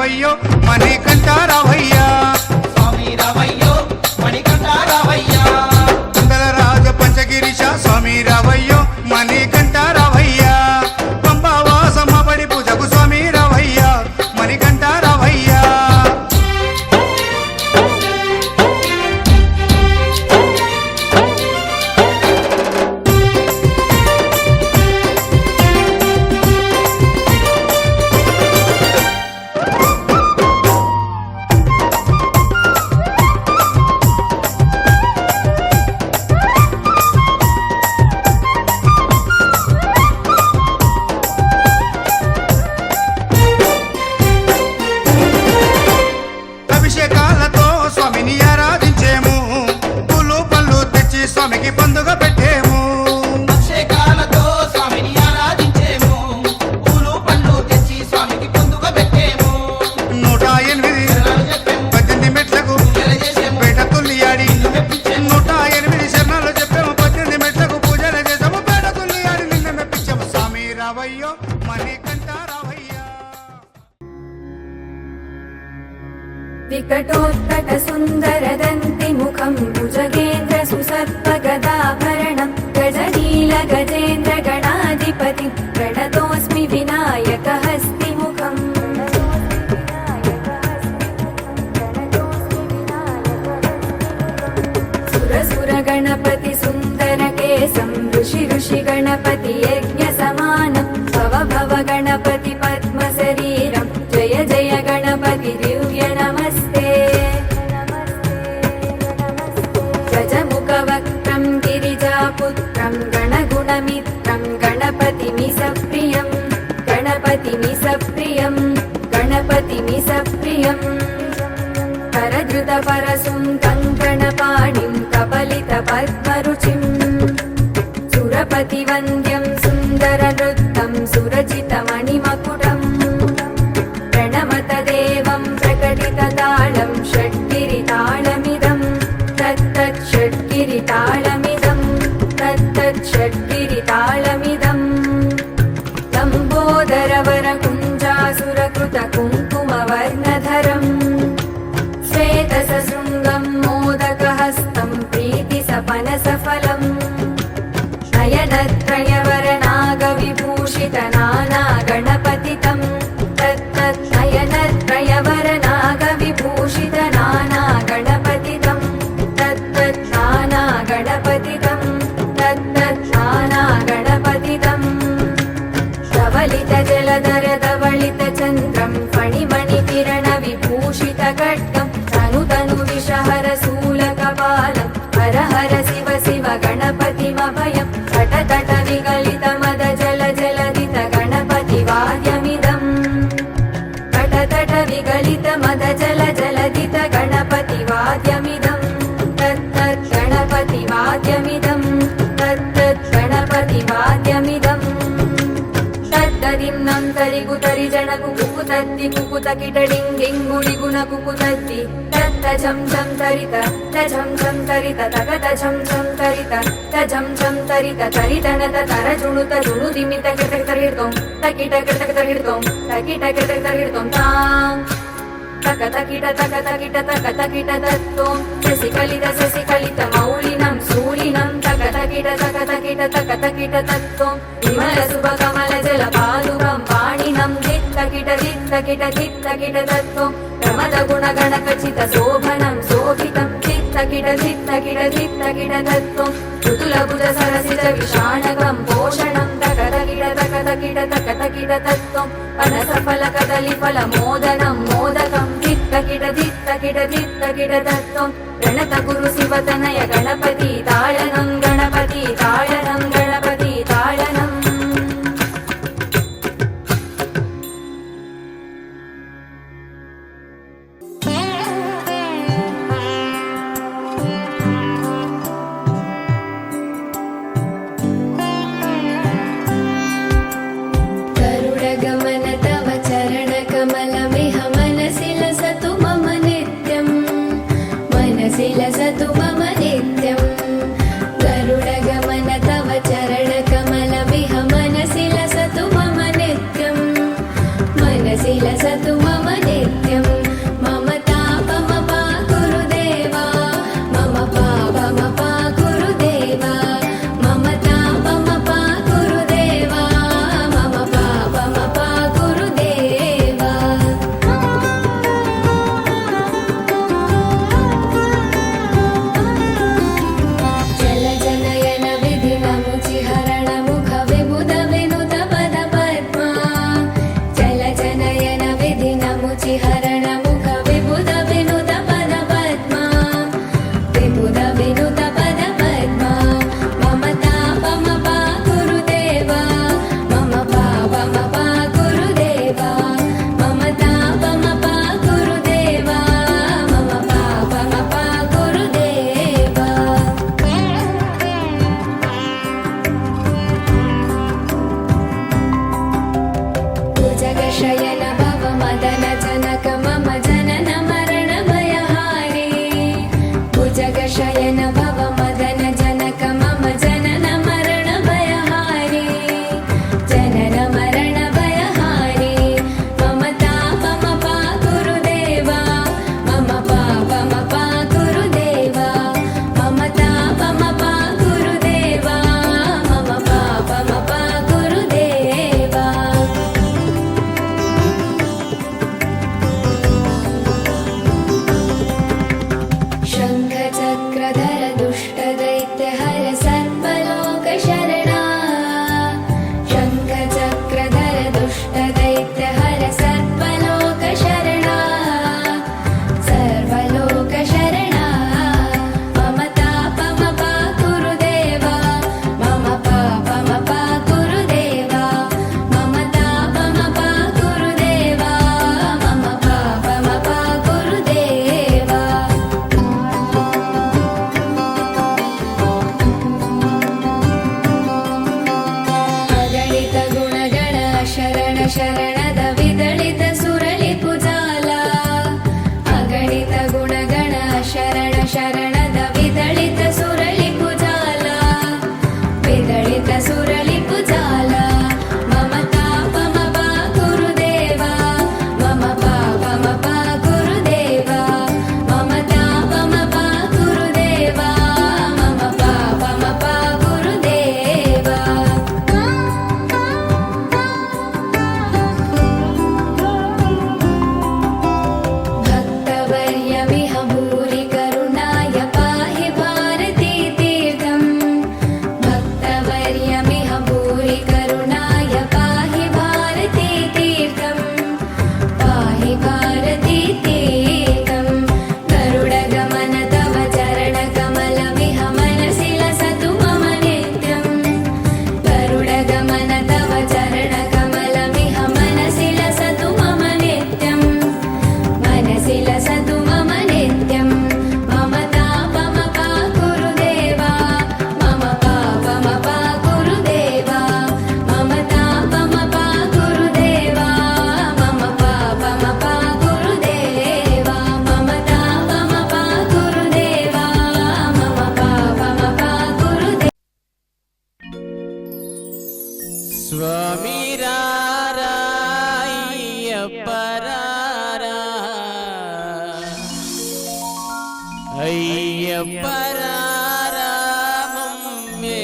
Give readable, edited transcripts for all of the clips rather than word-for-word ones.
రావయ్యో మణికంఠ రావయ్యా స్వామి రావయ్యో మణికంఠ రావయ్యా కుందల రాజ పంచగిరీశ స్వామి రావయ్యో మణికంఠ రావయ్యా పంబావాసమ్మ బడి పూజకు స్వామి రావయ్యా మణికంఠ రావయ్యా అభిషేకాలతో స్వామిని ఆరాధించేము పూలు పళ్ళు తెచ్చి స్వామికి పండుగ పెట్టేము అభిషేకాలతో స్వామిని ఆరాధించేము పూలు పండ్లు తెచ్చి స్వామికి పండుగ పెట్టేము 108 18 మెట్లకు పేట తుల్లియాడి 108 శరణాలు చెప్పాము 18 మెట్లకు పూజలు చేసాము పేట తుల్లియాడి నిన్న మెప్పించాము స్వామి రావయ్యో మణికంఠ రావయ్యా विकटोत्कट सुन्दरदन्ति मुखं भुजगेन्द्र सुसर्पगदाभरणं गजनील गजेन्द्र गणाधिपति प्रणतोऽस्मि विनायकहस्तिमुखम् सुरसुर गणपति सुन्दरकेशं ऋषि ऋषि गणपति यज्ञसमानं भव भव गणपति पद्मशरीरं जय जय गणपति दिव्य नमस्ते गजमुखवक्त्रं गिरिजापुत्रं गणगुणमित्रं गणपतिमिसप्रियं गणपतिमिसप्रियं गणपतिमिसप्रियं करधृतपरशुं कङ्कणपाणिं कपलितपद्मरुचिं सुरपतिवन्द्यं सुन्दरनृत्तं सुरचितमणिमकुटम् प्रणमत देवं प्रकटिततालं षड्गिरितालमिदं तत्तत् षड्गिरितालमिदं तत्तत् षड्गिरितालमिदं लम्बोदरवरकुञ्जासुरकृतकुङ्कुमवर्णधरम् श्वेतसशृङ्गं मोदकहस्तं प्रीतिसपनसफलम् नयनत्रयवरनागविभूषितनानागणपतितं तत्तत्नयनत्रयवरनागविभूषितनानागणपतितं तत्तत्नानागणपतितं तत्तत्नानागणपतितं धवलितजलधरधवलितचन्द्रं फणिमणिकिरणविभूषितखड्गं तनुतनुविषहरशूलकपालं हर हर शिव शिव गणपतिमभयं तटतट विगलितमद जल जलधित गणपतिवाद्यमिदं तटतट विगलितमद जल जलधित गणपतिवाद्यमिदं तत्तत् गणपतिवाद्यमिदं तत्तत् गणपतिवाद्यमिदं तद्ददिन्नं तरिगुतरि जनकु कुकुतद्दि कुकुतकिटडिङ्गिङ्गुडि गुणकुकुतद्दि तत्तझं झं तरित तझं झं तरित तगतझं झं तरित तझं झं तरित तरितनत तरजुणुत जुणुदिमित किटकिटकिटकिटों तकिटकिटकिटकिटों तकिटकिटकिटकिटों तां तकतकिट तकतकिट तकतकिट तत्तों शशिकलित मौलिनं शूलिनं तकतकिट तकतकिट तकतकिट तत्तों विमलसुभकमलजलपादुकं पाणिनं धित्तकिट धित्तकिट धित्तकिट तत्तों प्रमदगुणगणकचित शोभनं शोभितं धित्तकिट धित्तकिट धित्तकिट तत्तों ऋतुलभुज सरसिज विषाणकं पोषणं तकतकिट तकतकिट तकतकिट तत्तों पनसफलकदलिफलमोदनं मोदकं धित्तकिट धित्तकिट धित्तकिट तत्तों प्रणतगुरु शिवतनय गणपति ताडनं गणपति ताडनं गणपति ताडनं गरुडगमन तव चरणकमलमिह मनसि लसतु मम नित्यं मनसि लसतु मम नित्यं शशिहरण मुख विबुध विनुत पद पद्मा विबुध विनुत पद पद्मा मम तापमपा गुरुदेवा मम पापमपा गुरुदेवा मम तापमपा गुरुदेवा मम पापमपा गुरुदेवा भुजगशयन भव मदन जनक मम जनन मरण भयहारी भुजगशयन भव मदन जनक मम जनन मरण भयहारी जनन मरण भयहारी मम तापमपा गुरुदेवा मम पापमपा गुरुदेवा मम तापमपा गुरुदेवा मम पापमपा गुरुदेवा शङ्खचक्रधर दुष्टदैत्यहर सर्वलोकशरणा शङ्खचक्रधर दुष्टदैत्यहर सर्वलोकशरणा सर्वलोकशरणा मम तापमपा गुरुदेवा मम पापमपा गुरुदेवा मम तापमपा गुरुदेवा मम पापमपा गुरुदेवा अगणित गुणगण शरण शरणद विदलित सुरलि पुजाला अगणित गुणगण शरण शरणद विदलित सुरलि पुजाला विदलित सुरलि पुजाला मम तापमपा गुरुदेवा मम पापमपा गुरुदेवा मम तापमपा गुरुदेवा मम पापमपा गुरुदेवा भक्तवर्यमिह भूरि करुणाय पाहि भारती तीर्थम् भक्तवर्यमिह भूरि करुणाय पाहि भारती तीर्थम् पाहि भारती तीर्थम् गरुडगमन तव चरणकमलमिह मनसि लसतु मम नित्यम् गरुडगमन तव चरणकमलमिह मनसि लसतु मम नित्यम् मनसि लसतु मम नित्यम् मम तापमपा गुरुदेवा मम पापमपा गुरुदेवा मम तापमपा गुरुदेवा मम पापमपा गुरुदेवा मम तापमपा गुरुदेवा मम पापमपा गुरुदेवा స్వామి రారాయ్యప్పరారా అయ్యప్పరారా మమ్మెలుకోరా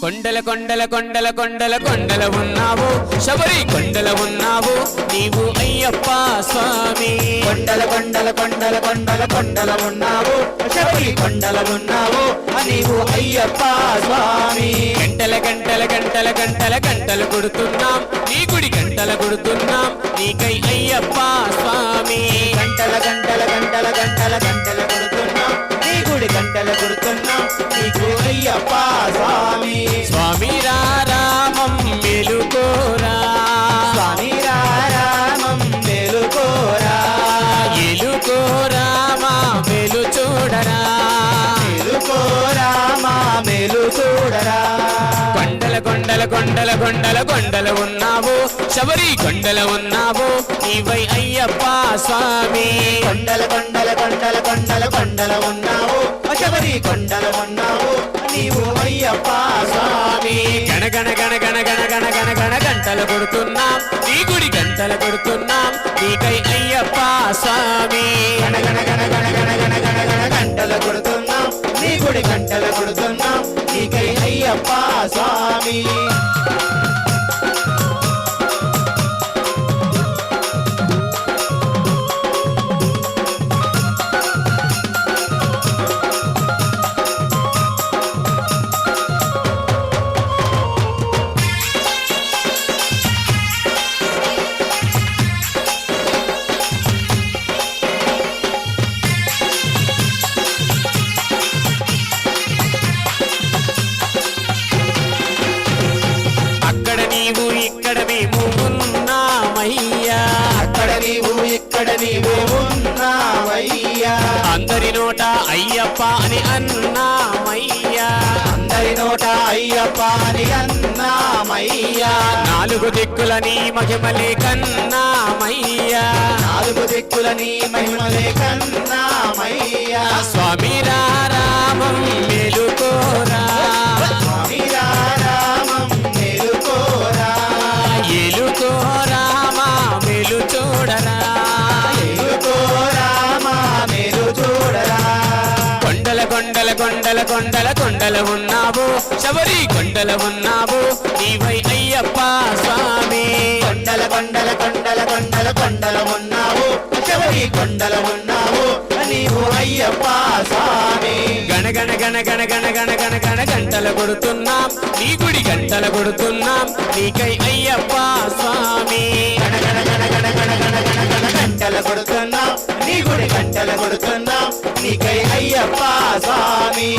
కొండల కొండల కొండల కొండల కొండల ఉన్నావు శబరి కొండల ఉన్నావు నీవు అయ్యప్ప స్వామి కొండల కొండల కొండల కొండల కొండల ఉన్నావు శబరి కొండల ఉన్నావు నీవు అయ్యప్ప స్వామి గంటల గంటల గంటల గంటల గంటలు కొడుతున్నాం నీ గుడి గంటల కొడుతున్నాం నీకై అయ్యప్ప స్వామి గంటల గంటల గంటల గంటల గంటల కొడుతున్నాం నీ గుడి గంటల కొడుతున్నాం నీకు అయ్యప్ప స్వామి స్వామి రామం మెలుకోరా స్వామి రామం మేలుకోరా ఎలుకోరా మా మెలు చూడరా మేలుకోరా మా మేలు చూడరా కొండల కొండల కొండల కొండల కొండల ఉన్నావు శబరి కొండల ఉన్నావు నీవై అయ్యప్ప స్వామి కొండల కొండల కొండల కొండల కొండల ఉన్నావు శబరి కొండల ఉన్నావు నీవు అయ్యప్ప స్వామి గణగణ గణ గణ గణ గణ గణ గణ గంటలు కొడుతున్నాం నీ గుడి గంటలు కొడుతున్నాం నీకై అయ్యప్ప స్వామి గణ గణ గణ గణ గణ గణ గణ గణ గంటల కొడుతున్నాం నీ గుడి గంటల కొడుతున్నాం నీకై అయ్యప్ప స్వామి ఇక్కడ మేము ఉన్నామయ్యా అక్కడ నీవు ఇక్కడ నీవు ఉన్నావయ్యా అందరి నోట అయ్యప్ప అని అన్నామయ్యా అందరి నోట అయ్యప్ప అని అన్నామయ్యా నాలుగు దిక్కుల నీ మహిమలే కన్నామయ్యా నాలుగు దిక్కుల నీ మహిమలే కన్నామయ్యా స్వామి రామం మేలుకోరా స్వామి రామం మేలుకోరా ఏలుకోరామా మేలు చూడరా మేలుకోరామా మేలు చూడరా కొండల కొండల కొండల కొండల కొండల ఉన్నావు శబరి కొండల ఉన్నావు నీవై అయ్యప్ప స్వామి కొండల కొండల కొండల కొండల కొండల ఉన్నావు చివరి కొండల ఉన్నావు నీవు అయ్యప్ప స్వామి గణ గణ గణ గణ గణ గణ గణ గణ గంటలు కొడుతున్నాం నీ గుడి గంటలు కొడుతున్నాం నీకై అయ్యప్ప స్వామి గణ గణ గణ గణ గణ గణ గణ గణ గంటల కొడుతున్నాం నీ గుడి గంటల కొడుతున్నాం నీకై అయ్యప్ప స్వామి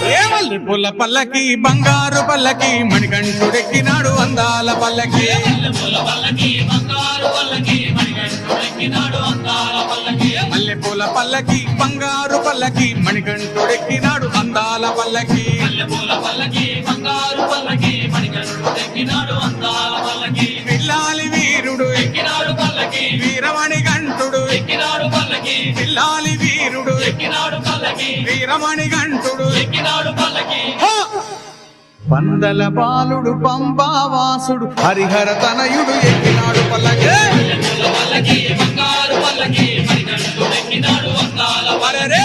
ఏ మల్లి పూల పల్లకి బంగారు పల్లకి మణికంఠుడెక్కినాడు అందాల పల్లకి మల్లె పూల పల్లకి బంగారు పల్లకి మణికంఠుడెక్కినాడు అందాల పల్లకి పిల్లాలి వీరుడు వీరమణి గంటుడు పిల్లాలి వీరుడు వీరమణి గంటుడు పందల బాలుడు పంబావాసుడు హరిహర తనయుడు ఎక్కినాడు పల్లకి అరెరే!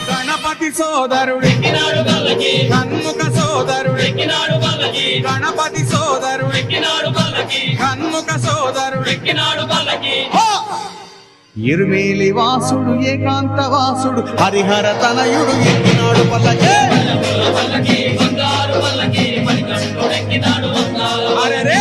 గణపతి సోదరుడు కన్ముఖ సోదరుడు గణపతి సోదరుడు కన్ముఖ సోదరుడు ఇరుమేలి వాసుడు ఏకాంత వాసుడు హరిహర తనయుడు ఎక్కినాడు పల్లకి అరెరే!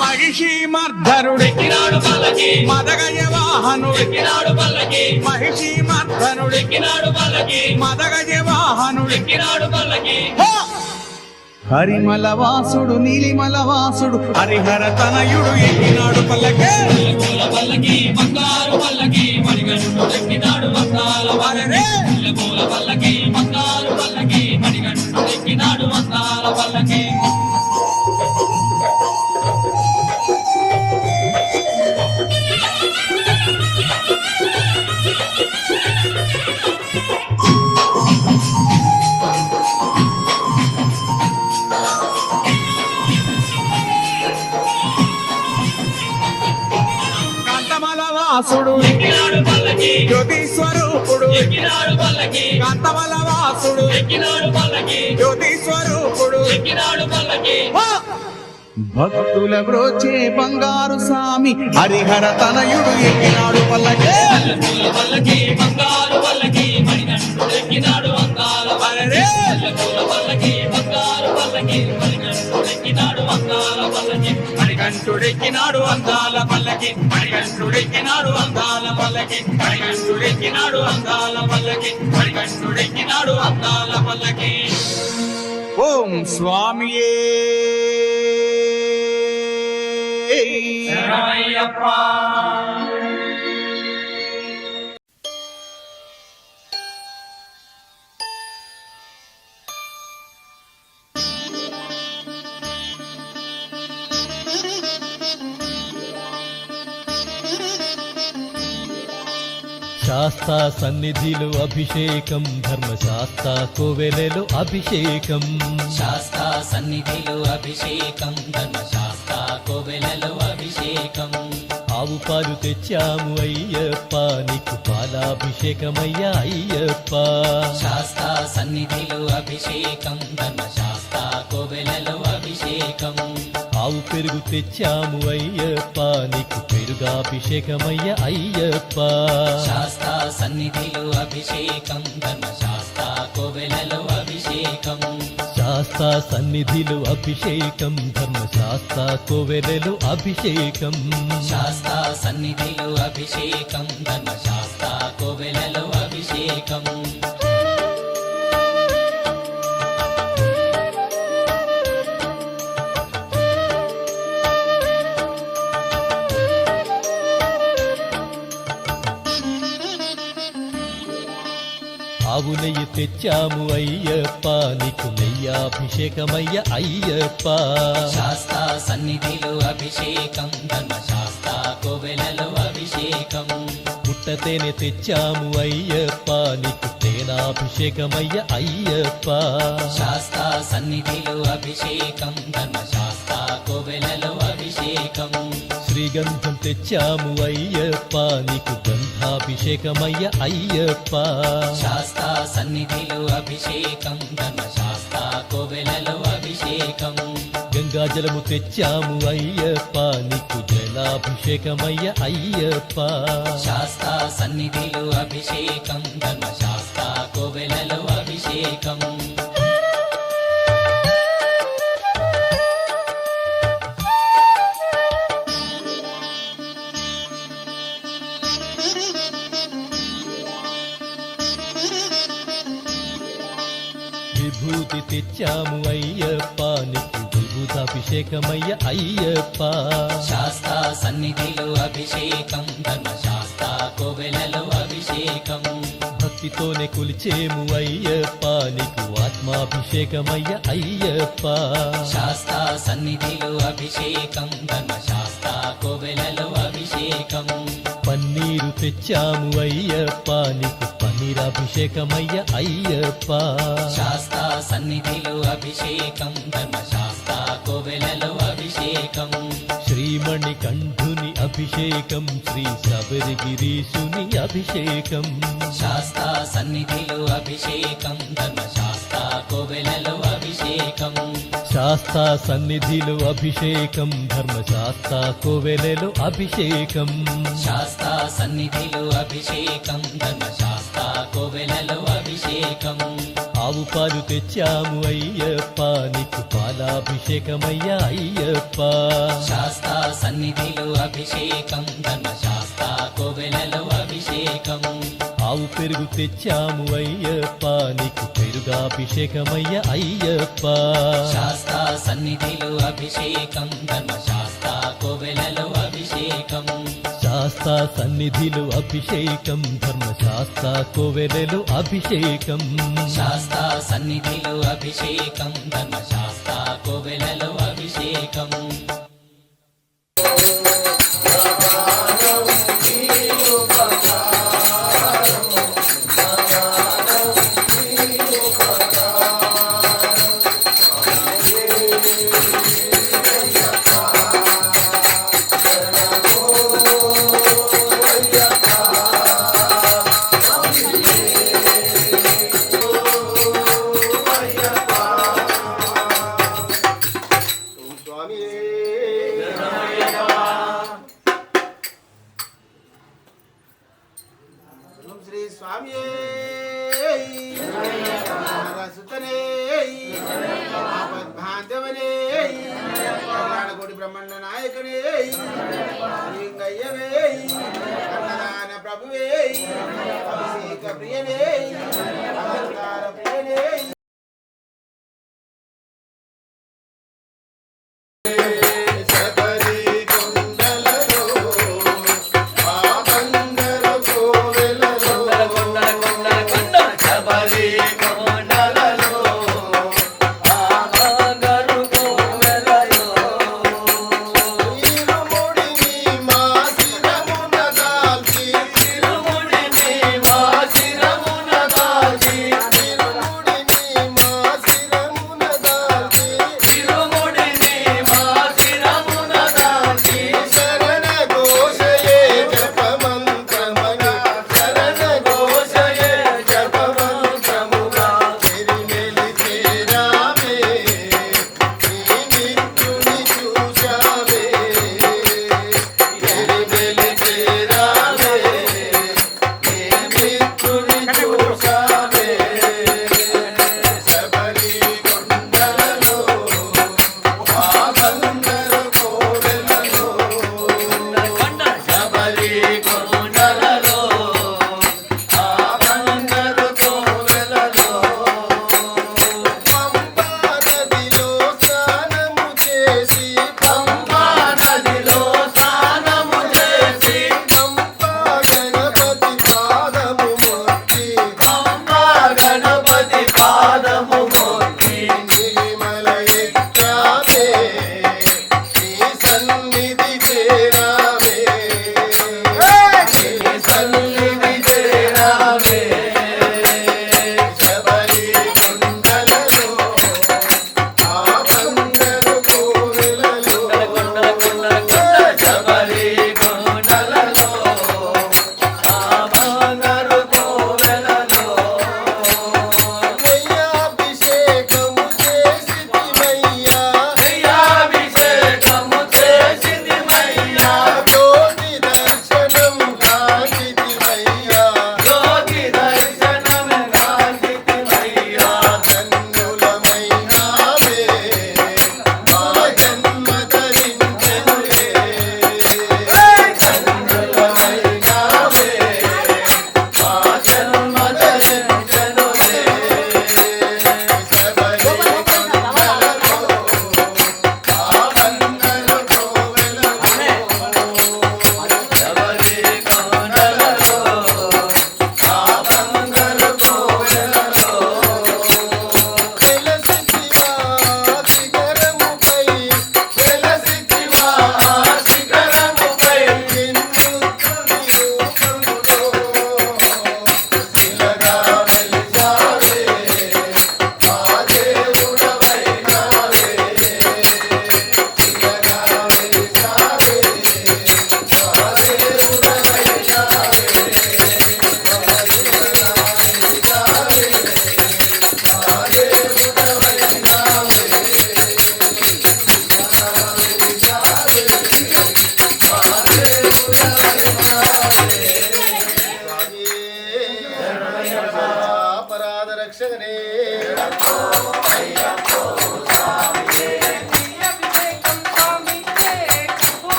మహిషి మర్ధనుడు మదగజ వాహనుడు మహిషి మర్ధనుడు మదగజ వాహనుడు హరిమల వాసుడు నీలిమల వాసుడు హరిహర తనయుడు ఎక్కినాడు పల్లకి అరెరే! కాంతమల వాసుడు జ్యోతి స్వరూపుడు కాంతమల వాసుడు జ్యోతి స్వరూపుడు భక్తుల బ్రోచే బంగారు స్వామి హరిహర తనయుడు ఎక్కినాడు పల్లకి అరెరే! మణికంఠుడెక్కినాడు అందాల పల్లకి మణికంఠుడెక్కినాడు అందాల పల్లకి మణికంఠుడెక్కినాడు అందాల పల్లకి మణికంఠుడెక్కినాడు అందాల పల్లకి ఓం స్వామియే శాస్తా సన్నిధిలో అభిషేకం ధర్మశాస్త్ర కోవెలలో అభిషేకం శాస్తా సన్నిధిలో అభిషేకం ధర్మశాస్త్ర కోవెలలో అభిషేకం ఆవు పాలు తెచ్చాము అయ్యప్ప నీకు పాలాభిషేకమయ్యా అయ్యప్ప శాస్తా సన్నిధిలో అభిషేకం ధర్మశాస్త్ర కోవెలలో అభిషేకం ఆవు పెరుగు తెచ్చాము అయ్యప్ప నీకు పెరుగాభిషేకమయ్యా అయ్యప్ప శాస్తా సన్నిధిలో అభిషేకం ధర్మశాస్త్ర కోవెలలో అభిషేకం శాస్తా సన్నిధిలో అభిషేకం ధర్మశాస్త్ర కోవెలలో అభిషేకం శాస్తా సన్నిధిలో అభిషేకం ధర్మశాస్త్ర కోవెలలో అభిషేకం ఆవు నెయ్యి తెచ్చాము అయ్యప్ప నీకు నెయ్యాభిషేకమయ్య అయ్యప్ప శాస్తా సన్నిధిలో అభిషేకం ధర్మశాస్త్ర కోవెలలో అభిషేకం పుట్టతేనె తెచ్చాము అయ్యప్ప నీకు తేనాభిషేకమయ్య అయ్యప్ప శాస్తా సన్నిధిలో అభిషేకం ధర్మశాస్త్ర కోవెలలో అభిషేకం శ్రీగంధం తెచ్చాము అయ్యప్ప నీకు గంధాభిషేకమయ్య అయ్యప్ప శాస్తా సన్నిధిలో అభిషేకం ధర్మశాస్త్ర కోవెలలో అభిషేకం గంగాజలము తెచ్చాము అయ్యప్ప నీకు జలాభిషేకమయ్య అయ్యప్ప శాస్తా సన్నిధిలో అభిషేకం ధర్మశాస్త్ర కోవెలలో అభిషేకం విభూతి తెచ్చాము అయ్యప్ప నీకు విభూతాభిషేకమయ్య అయ్యప్ప శాస్తా సన్నిధిలో అభిషేకం ధర్మశాస్త్ర కోవెలలో అభిషేకం భక్తితోనే కొలిచేము అయ్యప్ప నీకు ఆత్మాభిషేకమయ్య అయ్యప్ప శాస్తా సన్నిధిలో అభిషేకం ధర్మశాస్త్ర కోవెలలో అభిషేకం పన్నీరు తెచ్చాము అయ్యప్ప నీకు పన్నీరాభిషేకమయ్య అయ్యప్ప శాస్తా సన్నిధిలో అభిషేకం ధర్మశాస్త్ర కోవెలలో అభిషేకం శ్రీమణి కంఠుని అభిషేకం శ్రీ శబరిగిరీశుని అభిషేకం శాస్తా సన్నిధిలో అభిషేకం ధర్మశాస్త్ర కోవెలలో అభిషేకం శాస్తా సన్నిధిలో అభిషేకం ధర్మశాస్త్ర కోవెలలో అభిషేకం శాస్తా సన్నిధిలో అభిషేకం ధర్మశాస్త్ర కోవెలలో అభిషేకం ఆవు పాలు తెచ్చాము అయ్యప్ప నీకు పాలాభిషేకమయ్య అయ్యప్ప శాస్తా సన్నిధిలో అభిషేకం ధర్మశాస్త్ర కోవెలలో అభిషేకం ఆవు పెరుగు తెచ్చాము అయ్యప్ప నీకు పెరుగాభిషేకమయ్య అయ్యప్ప శాస్తా సన్నిధిలో అభిషేకం ధర్మశాస్త్ర కోవెలలో అభిషేకం శాస్తా సన్నిధిలో అభిషేకం ధర్మశాస్త్ర కోవెలలో అభిషేకం శాస్తా సన్నిధిలో అభిషేకం ధర్మశాస్త్ర కోవెలలో అభిషేకం శ్రీ స్వామి సుతనే ఆపద్బాంధవనే కళ్యాణకోటి బ్రహ్మాండ నాయకనే లింగయ్యవే అన్నదాన ప్రభువే అభిషేక ప్రియనే అలంకార ప్రియనే మా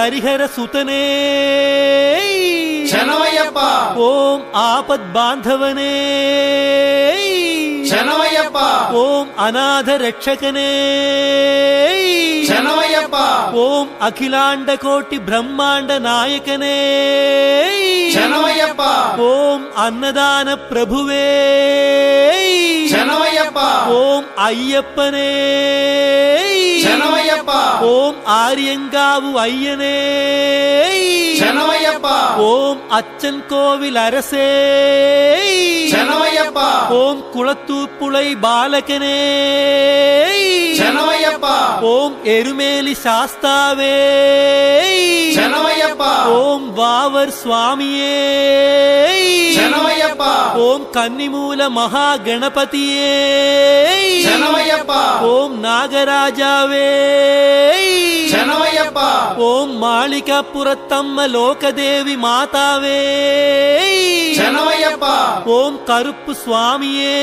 హరిహర సుతనే శరణమయ్యప్ప ఓం ఆపద్ బాంధవనే శరణమయ్యప్ప ఓం అనాథ రక్షకనే శరణమయ్యప్ప ఓం అఖిలాండ కోటి బ్రహ్మాండ నాయకనే శరణమయ్యప్ప ఓం అన్నదాన ప్రభువే శరణమయ్యప్ప ఓం అయ్యప్పనే శరణమయ్యప్ప ఓం ఆర్యంగావు అయ్యనే శరణమయ్యప్ప ఓం అచ్చన్ కోవిల్ அரசே శరణమయ్యప్ప ஓம் குளத்தூப்புளை பாலகனே శరణమయ్యప్ప ஓம் எருமேலி சாஸ்தாவே శరణమయ్యప్ప ஓம் வாவர் சுவாமியே శరణమయ్యప్ప ஓம் கன்னிமூல மகா கணபதியே శరణమయ్యప్ప ஓம் நாகராஜாவே శరణమయ్యప్ప ஓம் மாளிகாபுரத்தம்ம லோகதேவி மாதாவே శరణమయ్యప్ప ஓம் கருப்பு சுவாமியே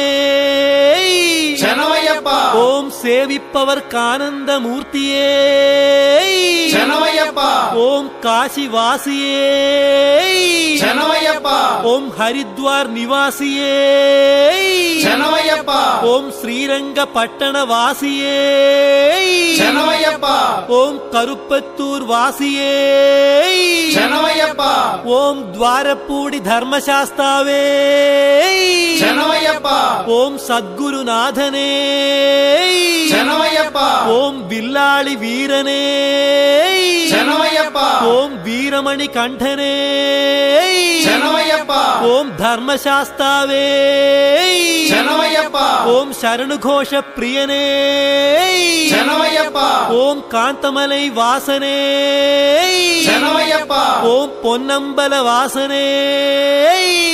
శరణమయ్యప్ప ஓம் சேவிப்பவர் கானந்த மூர்த்தியே శరణమయ్యప్ప ஓம் காசி வாசியே శరణమయ్యప్ప ஓம் ஹரித்வார் நிவாசியே శరణమయ్యప్ప ஓம் ஸ்ரீரங்க பட்டண வாசியே శరణమయ్యప్ప ஓம் கருப்பத்தூர் வாசியே శరణమయ్యప్ప ஓம் துவாரப்பூடி தர்மசாஸ்தாவே శరణమయ్యప్ప ஓம் சத்குருநாதனே శరణమయ్యప్ప ஓம் வில்லாளி வீரனே శరణమయ్యప్ప ஓம் வீரமணி கண்டனே శరణమయ్యప్ప ஓம் தர்மசாஸ்தாவே శరణమయ్యప్ప ஓம் சரணு கோஷ பிரியனே శరణమయ్యప్ప ஓம் காந்தமலை வாசனே శరణమయ్యప్ప ஓம் பொன்னம்பல வாசனே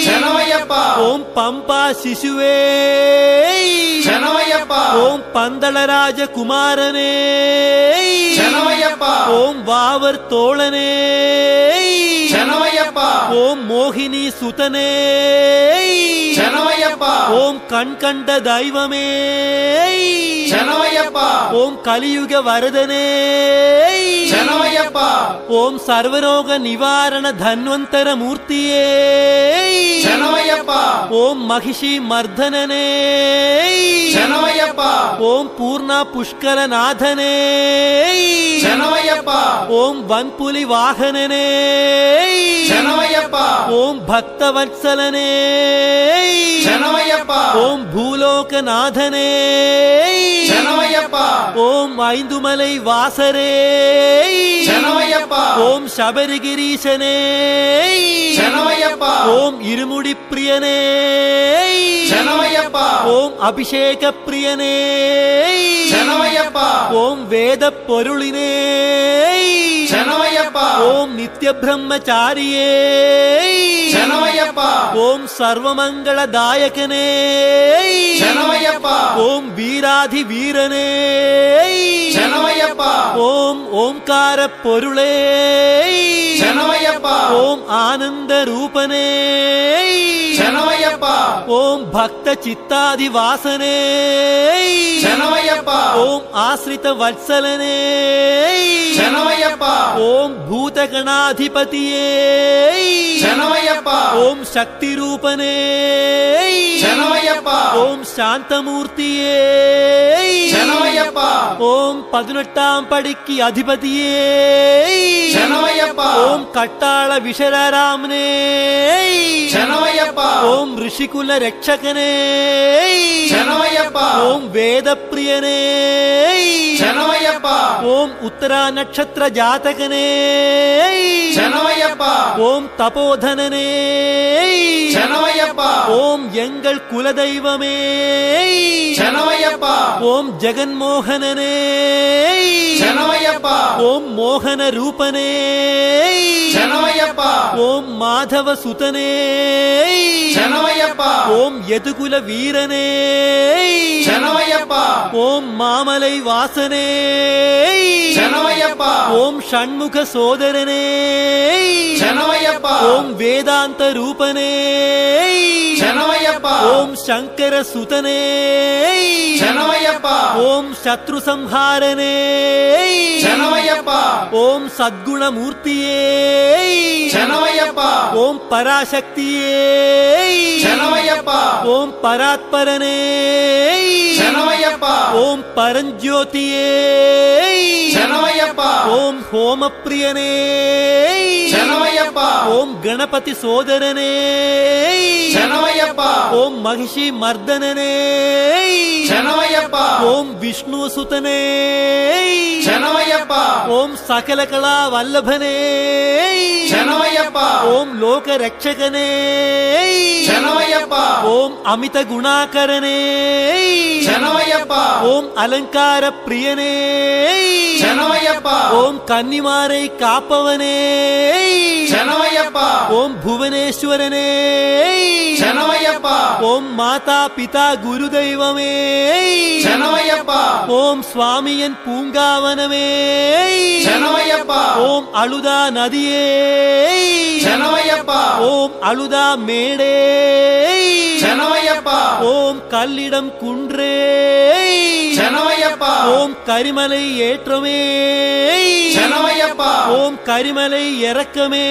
శరణమయ్యప్ప ஓம் பம்பா சிசுவே శరణమయ్యప్ప ஓம் பந்தளராஜ குமாரனே శరణమయ్యప్ప ஓம் வாவர் தோழனே శరణమయ్యప్ప ஓம் மோகினி சுதனே శరణమయ్యప్ప ஓம் கண் கண்ட தெய்வமே శరణమయ్యప్ప ஓம் கலியுக வரதனே శరణమయ్యప్ప ஓம் சர்வரோக நிவாரண தன்வந்தர மூர்த்தியே శరణమయ్యప్ప ஓம் மகிஷி மர்தனனே శరణమయ్యప్ప ஓம் பூர்ணா புஷ்கரநாதனே శరణమయ్యప్ప ஓம் வன்புலி வாகனனே శరణమయ్యప్ప ஓம் பக்தவத்சலனே శరణమయ్యప్ప ஓம் பூலோகநாதனே శరణమయ్యప్ప ஓம் ஐந்துமலை வாசரே శరణమయ్యప్ప ஓம் சபரிகிரீசனே శరణమయ్యప్ప ஓம் இருமுடி பிரியனே శరణమయ్యప్ప ஓம் அபிஷேக பிரியனே శరణమయ్యప్ప ஓம் வேத பொருளினே శరణమయ్యప్ప ஓம் நித்ய பிரம்மச்சாரியே శరణమయ్యప్ప ஓம் சர்வமங்களதாயகனே శరణమయ్యప్ప ஓம் வீராதி வீரனே శరణమయ్యప్ప ஓம் ஓம்கார பொருளே శరణమయ్యప్ప ஓம் ஆனந்த ரூபனே శరణమయ్యప్ప ஓம் பக்த சித்தாதி வாசனே శరణమయ్యప్ప ஓம் ஆசிரித வத்சலனே శరణమయ్యప్ప ஓம் பூதகணாதிபதியே శరణమయ్యప్ప ஓம் சக்தி ரூபனே శరణమయ్యప్ప ஓம் சாந்தமூர்த்தியே శరణమయ్యప్ప ஓம் 18ஆம் படிக்கு அதிபதியே శరణమయ్యప్ప ஓம் கட்டாள விஷரராமனே శరణమయ్యప్ప ஓம் ரிஷிகுல ரட்சகனே శరణమయ్యప్ప ஓம் வேத பிரியனே శరణమయ్యప్ప ஓம் உத்தரா நட்சத்திர ஜாதகனே శరణమయ్యప్ప ஓம் தபோதனனே శరణమయ్యప్ప ஓம் எங்கள் குலதெய்வமே శరణమయ్యప్ప ஓம் ஜெகன்மோகனனே శరణమయ్యప్ప ஓம் மோகன ரூபனே శరణమయ్యప్ప ஓம் மாதவ சுதனே శరణమయ్యప్ప ஓம் எதுகுல வீரனே శరణమయ్యప్ప ஓம் மாமலை வாசனே శరణమయ్యప్ప ஓம் ஷண்முக சோதரனே శరణమయ్యప్ప ఓం వేదాంత రూపనే శరణమయ్యప్ప ఓం శంకర సుతనే శరణమయ్యప్ప ఓం శత్రు సంహారనే శరణమయ్యప్ప ఓం సద్గుణమూర్తియే శరణమయ్యప్ప ఓం పరాశక్తియే శరణమయ్యప్ప ఓం పరాత్పరనే శరణమయ్యప్ప ఓం పరంజ్యోతియే శరణమయ్యప్ప ఓం హోమప్రియనే శరణమయ్యప్ప ఓం గణపతి సోదరనే శరణమయ్యప్ప ఓం మహిషి మర్దననే శరణమయ్యప్ప ఓం విష్ణు సుతనే శరణమయ్యప్ప ఓం సకల కళా వల్లభనే శరణమయ్యప్ప ఓం లోక రక్షకనే శరణమయ్యప్ప ఓం అమిత గుణాకరనే శరణమయ్యప్ప ఓం అలంకార ప్రియనే శరణమయ్యప్ప ఓం కన్నిమారై కాపవనే శరణమయ్యప్ప ఓం భువనేశ్వరనే శరణమయ్యప్ప ఓం మాతా పితా గురుదైవమే శరణమయ్యప్ప ఓం స్వామియన్ పూంగావనమే శరణమయ్యప్ప ఓం అళుదా నదియే శరణమయ్యప్ప ఓం అళుదా మేడే శరణమయ్యప్ప ఓం కల్లిడం குன்றே శరణమయ్యప్ప ஓம் கரிமலை ஏற்றமே శరణమయ్యప్ప ஓம் கரிமலை இறக்கமே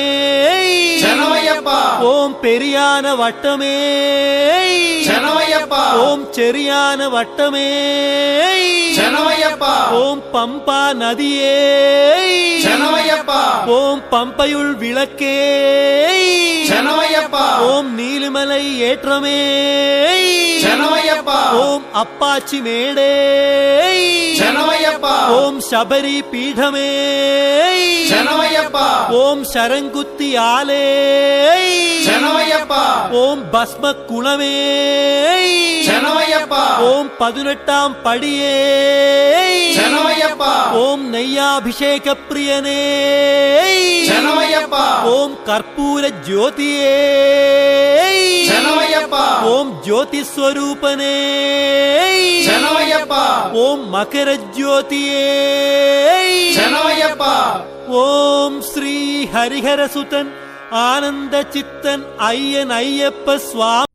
శరణమయ్యప్ప ஓம் பெரியான வட்டமே శరణమయ్యప్ప ஓம் செரியான வட்டமே శరణమయ్యప్ప ஓம் பம்பா நதியே శరణమయ్యప్ప ஓம் பம்பையுள் விளக்கே శరణమయ్యప్ప ஓம் நீலிமலை ஏற்றமே శరణమయ్యప్ప ஓம் அப்பாச்சி மேடே శరణమయ్యప్ప ஓம் சபரி பீடமே శరణమయ్యప్ప ஓம் சரங்குத்தி ஆலே శరణమయ్యప్ప ஓம் பஸ்ம குணமே శరణమయ్యప్ప ஓம் 18ஆம் படியே శరణమయ్యప్ప ஓம் நெய்யாபிஷேக பிரியனே శరణమయ్యప్ప ஓம் கற்பூர ஜோதியே శరణమయ్యప్ప ஓம் ஜோதி ஸ்வரூபனே శరణమయ్యప్ప ஓம் மகர ஜோதியே శరణమయ్యప్ప ஓம் ஸ்ரீ ஹரிஹர சுதன் ஆனந்த சித்தன் ஐயன் ஐயப்ப சுவாமி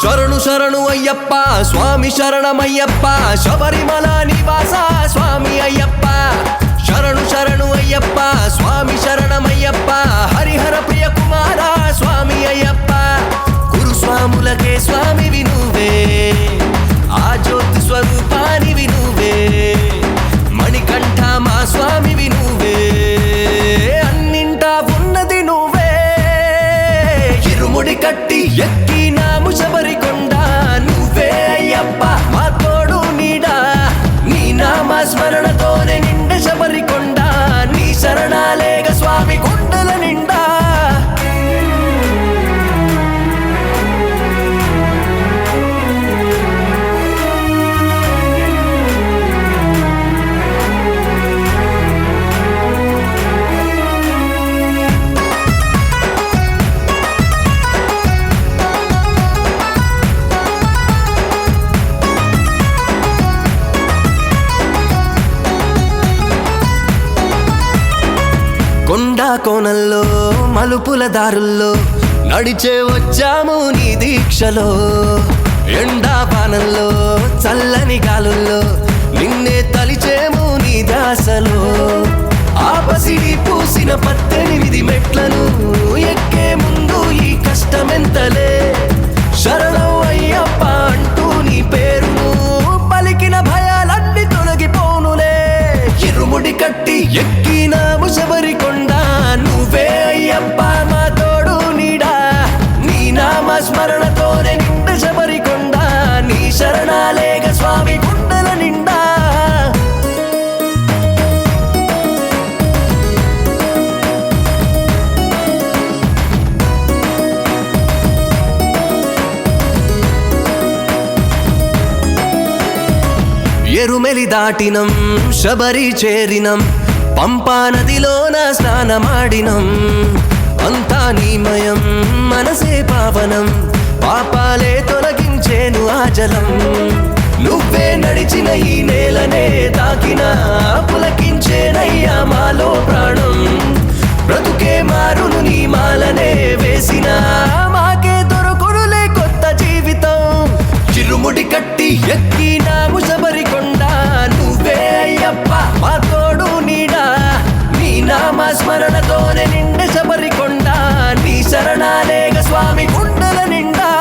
శరణు శరణు అయ్యప్ప స్వామి శరణమయ్యప్ప శబరిమల నివాస స్వామి అయ్యప్ప శరణు శరణు అయ్యప్ప స్వామి శరణమయ్యప్ప హరిహర ప్రియ కుమార స్వామి అయ్యప్ప గురుస్వాములకే స్వామి వినువే ఆ జ్యోతి స్వరూపాని వినువే మణికంఠ మా స్వామి వినువే అన్నింటా ఉన్నది నువ్వే ఇరుముడి కట్టి ఎక్కినాము శబరికొండ నువ్వే అయ్యప్ప మా తోడు నీడా నీ నామ స్మరణతోనే నిండ శబరికొండ నీ శరణాలేగ స్వామి గుండెల నిండా కొండా కోనల్లో మలుపుల దారుల్లో నడిచే వచ్చాము నీ దీక్షలో ఎండా బాణంలో చల్లని గాలుల్లో నిన్నే తలిచేము నీ దాసలో ఆపసిడి పూసిన 18 మెట్లను ఎక్కే ముందు ఈ కష్టమెంతలే శరణం అయ్యప్ప అంటూ నీ పేరును పలికిన భయాలన్నీ తొలగిపోనులే ఇరుముడి కట్టి ఎక్కినాము శబరికొండ నువ్వే అయ్యప్ప మా తోడు నీడా నీ నామ స్మరణతోనే నిండ శబరికొండ నీ శరణాలేగ స్వామి గుండెల నిండా ఎరుమెలి దాటినం శబరి చేరినం పంపా నదిలోన స్నానమాడినం అంతా నీమయం మనసే పావనం పాపాలే తొలగించేను ఆ జలం నువ్వే నడిచిన ఈ నేలనే తాకిన పులకించేనయ్యా మాలో ప్రాణం బ్రతుకే మారును నీ మాలనే వేసిన మాకే దొరకొడులే కొత్త జీవితం చిరుముడి కట్టి ఎక్కినాము శబరికొండ నువ్వే అయ్యప్ప మా తోడు నీడా నీ నామ స్మరణతోనే నిండె శబరికొండ నీ శరణాలేగ స్వామి గుండెల నిండా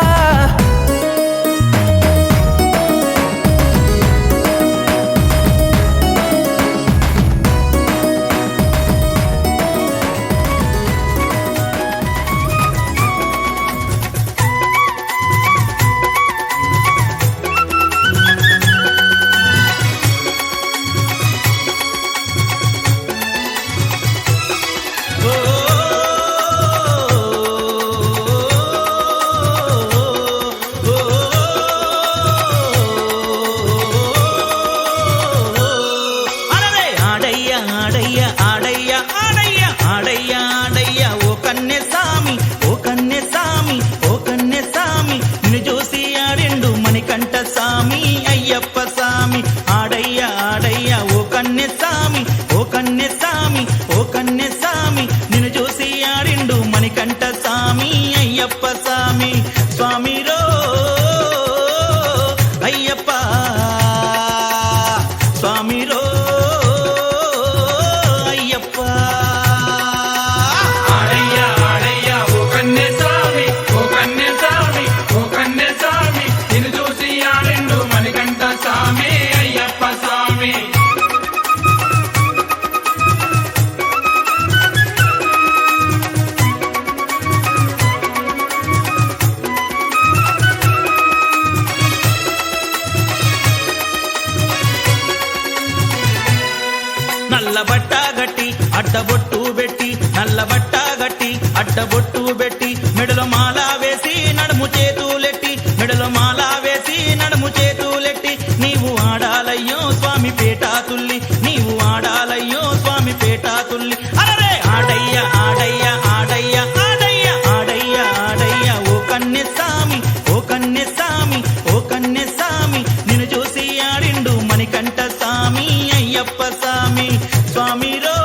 అడ్డబొట్టు పెట్టి నల్ల బట్ట గట్టి అడ్డబొట్టు పెట్టి మెడలో మాల వేసి నడుము చేతులెట్టి మెడలో మాల వేసి నడుము చేతులెట్టి నీవు ఆడాలయ్యో స్వామి పేటా తుల్లి నీవు ఆడాలయ్యో స్వామి పేటా తుల్లి అరే ఆడయ్య ఆడయ్య ఆడయ్య ఆడయ్య ఆడయ్య ఆడయ్య ఓ కన్నె సామి ఓ కన్నె సామి ఓ కన్నె సామి నిన్ను చూసి ఆడిండు మణికంఠ సామి అయ్యప్ప సామి స్వామి రో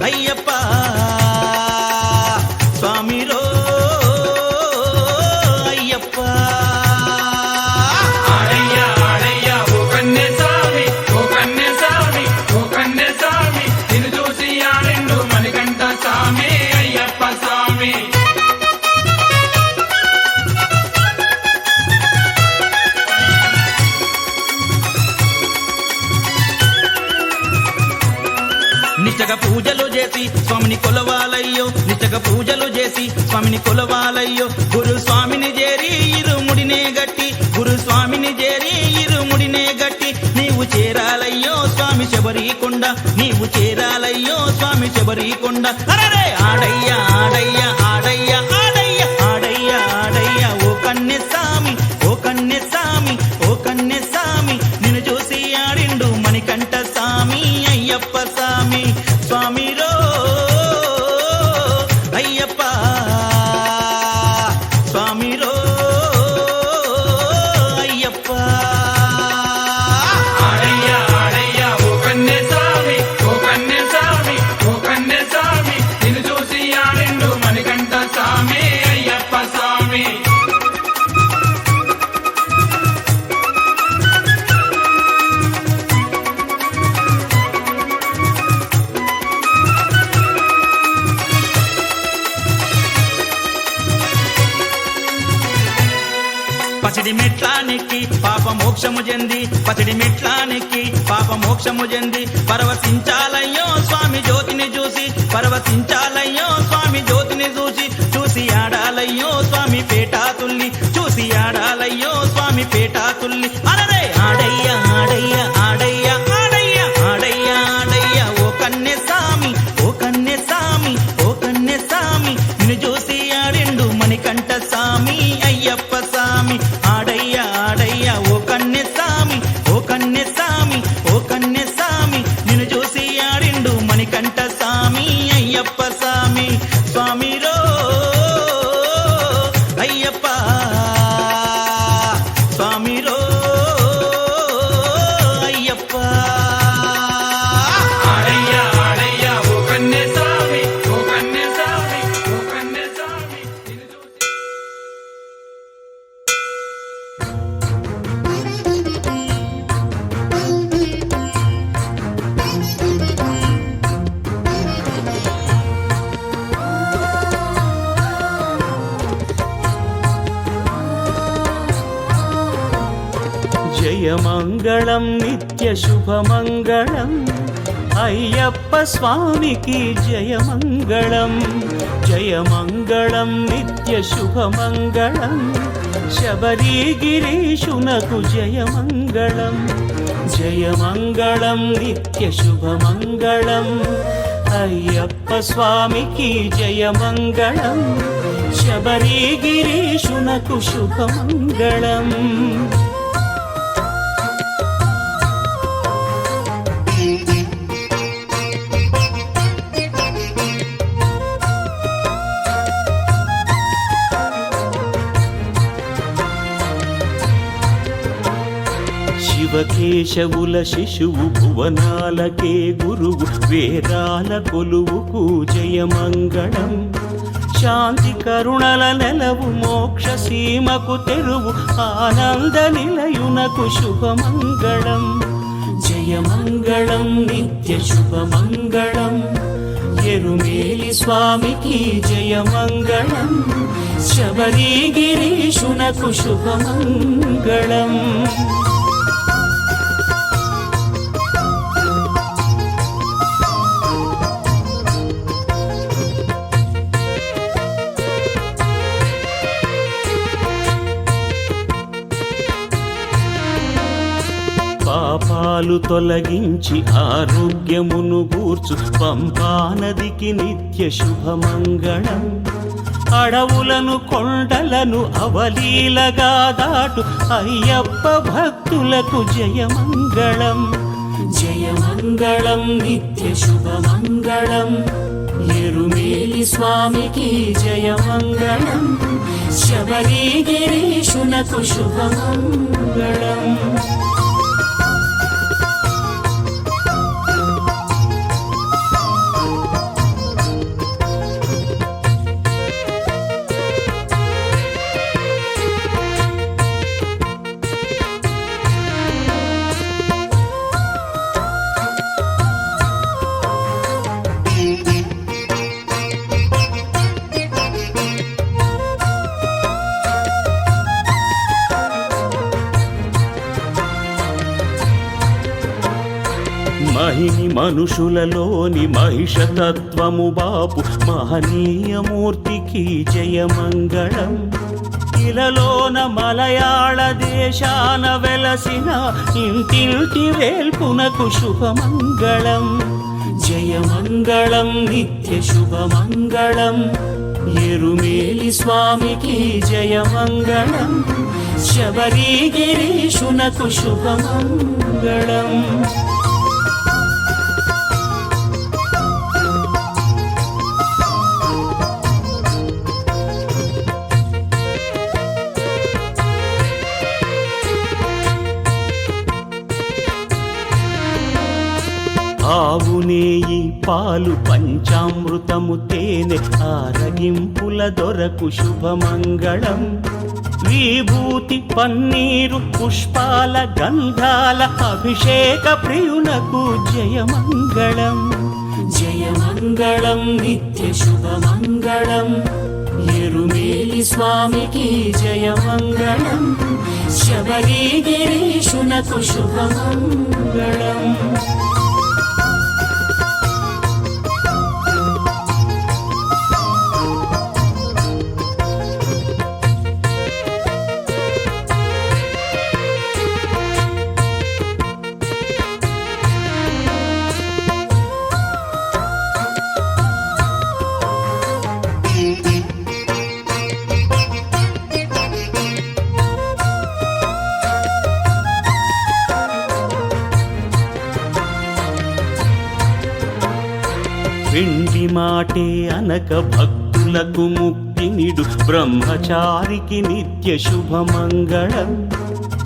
అయ్యప్ప స్వామి రో అయ్యప్ప ఆడయ్య ఆడయ్య ఓ కన్నె స్వామి ఓ కన్నె స్వామి ఓ కన్నె స్వామి నిన్ను చూసి ఆడిండు మణికంఠ స్వామి అయ్యప్ప స్వామి నిజగ పూజలు చేసి స్వామిని కొలవాలయ్యో నిజగ పూజలు చేసి స్వామిని కొలవాలయ్యో గురు స్వామిని చేరి ఇరుముడినే గట్టి గురు స్వామిని చేరి ఇరుముడినే గట్టి నీవు చేరాలయ్యో స్వామి శబరికొండ నీవు చేరాలయ్యో స్వామి శబరికొండ అరే ఆడయ్య ఆడయ్య ఆడయ్య ఆడయ్య ఆడయ్య ఆడయ్య ఓ కన్నె సామి ఓ కన్నె సామి ఓ కన్నె సామి నిన్ను చూసి ఆడిండు మణికంఠ సామి అయ్యప్ప సామి స్వామి రో అయ్యప్ప స్వామి రో అయ్యప్ప ఆడయ్య ఆడయ్య ఓ కన్నె స్వామి ఓ కన్నె స్వామి ఓ కన్నె స్వామి నిన్ను చూసి ఆడిండు మణికంఠ స్వామి అయ్యప్ప స్వామి పసిడి మెట్లానికి పాప మోక్షము చెంది పసిడి మెట్లానికి పాప మోక్షము చెంది పరవశించాలయ్యో స్వామి జ్యోతిని చూసి పరవశించాలయ్యో స్వామి జ్యోతిని చూసి చూసి ఆడాలయ్యో స్వామి పేటా తుల్లి చూసి ఆడాలయ్యో స్వామి పేటా తుల్లి అరే ఆడయ్య ఆడయ్య ఆడయ్య ఆడయ్య ఆడయ్య ఆడయ్య ఓ కన్నె సామి ఓ కన్నె సామి ఓ కన్నె సామి నిన్ను చూసి ఆడిండు మణికంఠ సామి అయ్యప్ప సామి ఆడయ్య ఆడయ్య ఓ కన్నె సామి జయమంగళం నిత్య శుభమంగళం అయ్యప్ప స్వామికి జయమంగళం జయమంగళం నిత్య శుభమంగళం శబరిగిరీశునకు జయమంగళం జయమంగళం నిత్య శుభమంగళం అయ్యప్ప స్వామికి జయమంగళం శబరిగిరీశునకు శుభమంగళం శివకేశవుల శిశువు భువనాలకే గురువు వేదాల కొలువుకు జయమంగళం శాంతి కరుణల నెలవు మోక్ష సీమకు తెరువు ఆనంద నిలయునకు శుభమంగళం జయమంగళం నిత్య శుభమంగళం ఎరుమేలి స్వామికి జయమంగళం శబరిగిరీశునకు శుభమంగళం పాపాలు తొలగించి ఆరోగ్యమును గూర్చు పంపానదికి నిత్య శుభమంగళం అడవులను కొండలను అవలీలగా దాటు అయ్యప్ప భక్తులకు జయమంగళం జయమంగళం నిత్య శుభమంగళం ఎరుమేలి స్వామికి జయమంగళం శబరిగిరీశునకు శుభమంగళం మహిని మనుషులలోని మహిషతత్వము బాపు మహనీయమూర్తికి జయమంగళం ఇలలోన మలయాళ దేశాన వెలసిన ఇంటింటి వేల్పునకు శుభమంగళం జయమంగళం నిత్య శుభమంగళం ఎరుమేలి స్వామికి జయమంగళం శబరిగిరీశునకు శుభమంగళం ఆవు నేయి పాలు పంచామృతము తేనె ఆరగింపుల దొరకు శుభమంగళం విభూతి పన్నీరు పుష్పాల గంధాల అభిషేక ప్రియునకు జయమంగళం జయమంగళం నిత్య శుభమంగళం ఎరుమేలి స్వామికి జయమంగళం శబరిగిరీశునకు శుభమంగళం వెండి మాటే అనక భక్తులకు ముక్తి నిడు బ్రహ్మచారికి నిత్య శుభమంగళం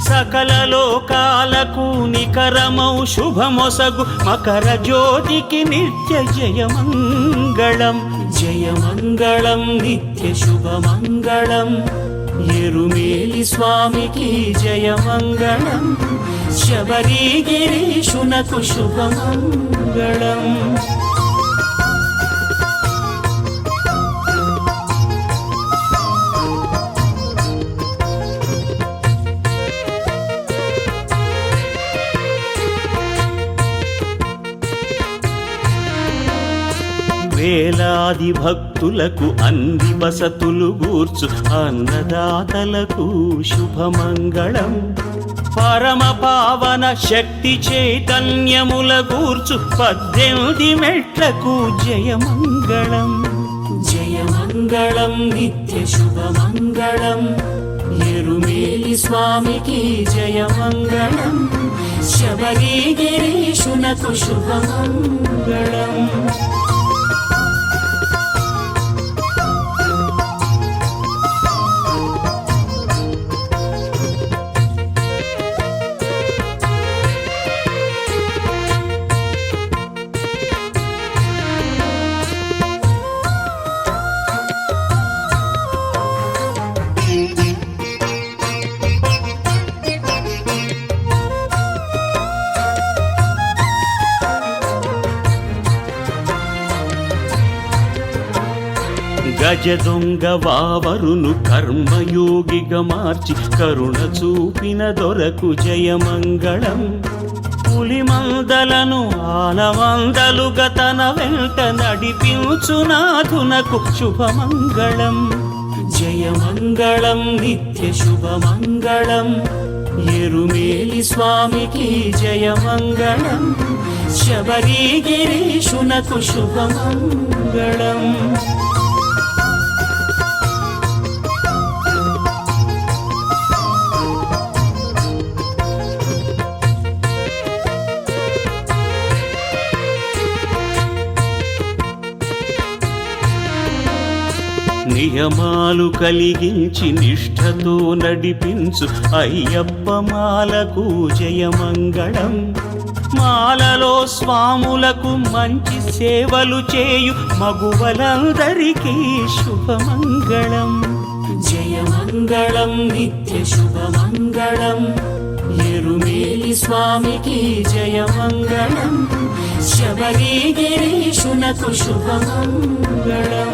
సకల లోకాలకు నికరమౌ శుభమొసగు మకర జ్యోతికి నిత్య జయమంగళం జయమంగళం నిత్య శుభమంగళం ఎరుమేలి స్వామికి జయమంగళం శబరిగిరీశునకు శుభమంగళం వేలాది భక్తులకు అన్ని వసతులు గూర్చు అన్నదాతలకు శుభమంగళం పరమ పావన శక్తి చైతన్యముల గూర్చు 18 మెట్లకు జయమంగళం జయమంగళం నిత్య శుభమంగళం ఎరుమేలి స్వామికి జయమంగళం శబరిగిరీశునకు శుభమంగళం గజ దొంగ వావరును కర్మయోగిగా మార్చి కరుణ చూపిన దొరకు జయమంగళం పులిమందలను ఆనవందలుగా తన వెంట నడిపించునాథునకు శుభమంగళం జయమంగళం నిత్య శుభమంగళం ఎరుమేలి స్వామికి జయమంగళం శబరిగిరీశునకు శుభమంగళం నియమాలు కలిగించి నిష్ఠతో నడిపించు అయ్యప్ప మాలకు జయమంగళం మాలలో స్వాములకు మంచి సేవలు చేయు మగువలందరికీ శుభమంగళం జయమంగళం నిత్య శుభమంగళం ఎరుమేలి స్వామికి జయమంగళం శబరిగిరీశునకు శుభమంగళం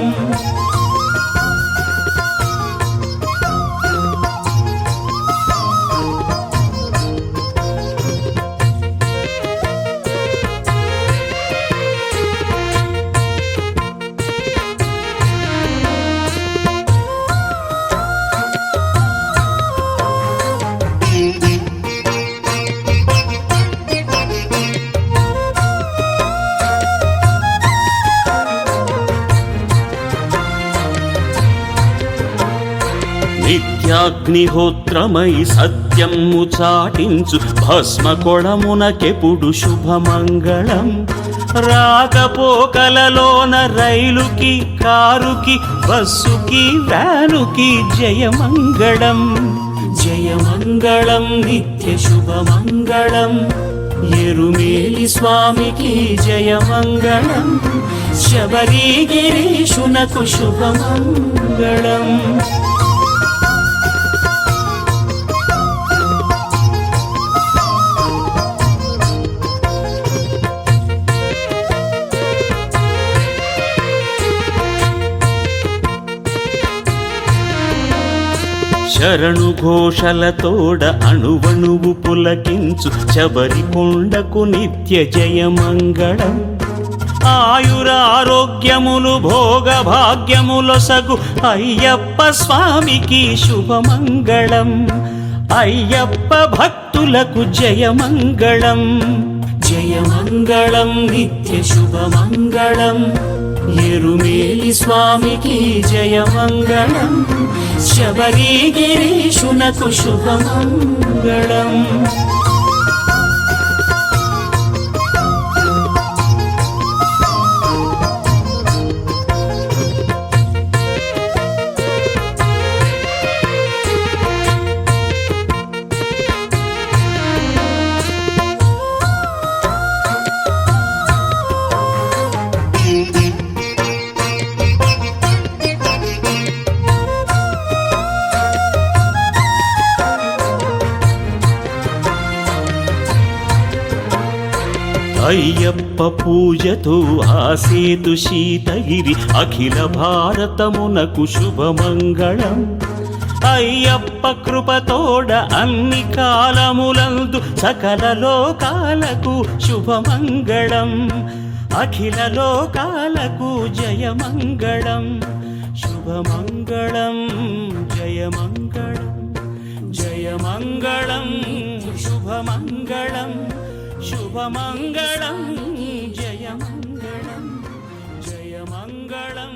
నిత్యాగ్నిహోత్రమై సత్యము చాటించు భస్మ కొడమునకెప్పుడు శుభమంగళం రాకపోకలలోన రైలుకి కారుకి బస్సుకి వ్యానుకి జయమంగళం జయమంగళం నిత్య శుభమంగళం ఎరుమేలి స్వామికి జయమంగళం శబరిగిరీశునకు శుభమంగళం శరణు ఘోషలతోడ అణువణువు పులకించు శబరి కొండకు నిత్య జయమంగళం ఆయురారోగ్యములు భోగ భాగ్యములొసగు అయ్యప్ప స్వామికి శుభమంగళం అయ్యప్ప భక్తులకు జయమంగళం జయమంగళం నిత్య శుభమంగళం ఎరుమేలి స్వామికి జయమంగళం శబరిగిరీశునకు శుభమంగళం అయ్యప్ప పూజతో ఆసేతు శీతగిరి అఖిల భారతమునకు శుభమంగళం అయ్యప్ప కృపతోడ అన్ని కాలములందు సకల లోకాలకు శుభమంగళం అఖిల లోకాలకు జయమంగళం శుభమంగళం జయమంగళం జయమంగళం శుభమంగళం శుభమంగళం జయమంగళం జయమంగళం